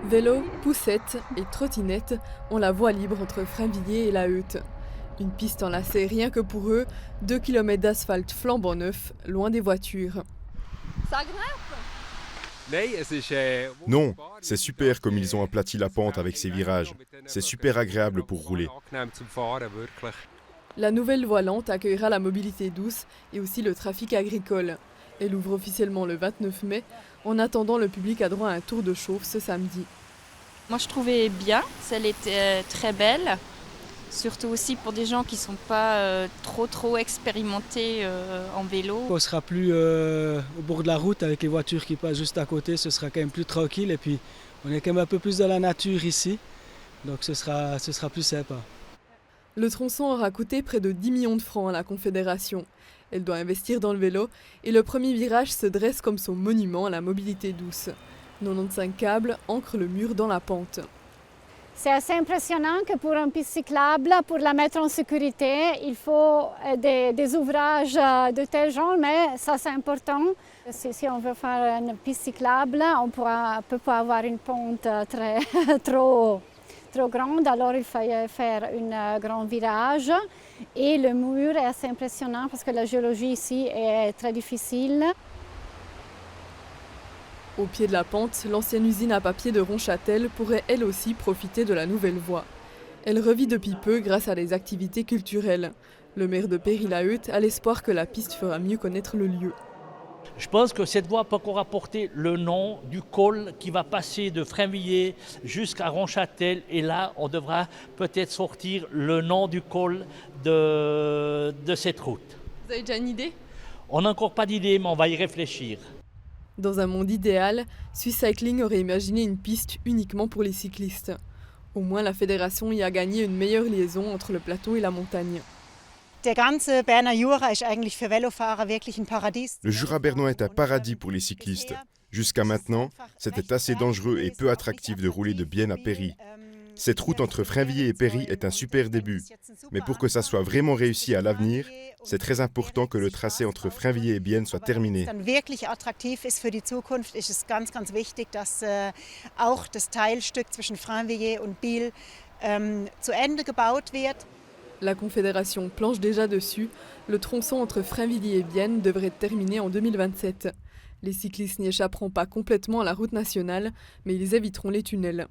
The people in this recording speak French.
Vélos, poussettes et trottinettes ont la voie libre entre Frainvilliers et La Heute. Une piste enlacée rien que pour eux, 2 km d'asphalte flambant neuf, loin des voitures. Non, c'est super comme ils ont aplati la pente avec ces virages. C'est super agréable pour rouler. La nouvelle voie lente accueillera la mobilité douce et aussi le trafic agricole. Elle ouvre officiellement le 29 mai. En attendant, le public a droit à un tour de chauffe ce samedi. Moi je trouvais bien, celle était très belle, surtout aussi pour des gens qui ne sont pas trop expérimentés en vélo. On sera plus au bord de la route avec les voitures qui passent juste à côté, ce sera quand même plus tranquille et puis on est quand même un peu plus dans la nature ici, donc ce sera plus sympa. Le tronçon aura coûté près de 10 millions de francs à la Confédération. Elle doit investir dans le vélo et le premier virage se dresse comme son monument à la mobilité douce. 95 câbles ancrent le mur dans la pente. C'est assez impressionnant que pour une piste cyclable, pour la mettre en sécurité, il faut des ouvrages de tel genre, mais ça c'est important. Si on veut faire une piste cyclable, on peut pas avoir une pente trop grande, alors il fallait faire un grand virage. Et le mur est assez impressionnant parce que la géologie ici est très difficile. Au pied de la pente, l'ancienne usine à papier de Ronchâtel pourrait elle aussi profiter de la nouvelle voie. Elle revit depuis peu grâce à des activités culturelles. Le maire de Péry-la-Heute a l'espoir que la piste fera mieux connaître le lieu. Je pense que cette voie peut encore apporter le nom du col qui va passer de Frainvilliers jusqu'à Ronchâtel. Et là, on devra peut-être sortir le nom du col de cette route. Vous avez déjà une idée ? On n'a encore pas d'idée, mais on va y réfléchir. Dans un monde idéal, Swiss Cycling aurait imaginé une piste uniquement pour les cyclistes. Au moins, la fédération y a gagné une meilleure liaison entre le plateau et la montagne. Le Jura bernois est un paradis pour les cyclistes. Jusqu'à maintenant, c'était assez dangereux et peu attractif de rouler de Bienne à Péry. Cette route entre Frainvilliers et Péry est un super début. Mais pour que ça soit vraiment réussi à l'avenir, c'est très important que le tracé entre Frainvilliers et Bienne soit terminé. La Confédération planche déjà dessus. Le tronçon entre Frainvilliers et Bienne devrait être terminé en 2027. Les cyclistes n'y échapperont pas complètement à la route nationale, mais ils éviteront les tunnels.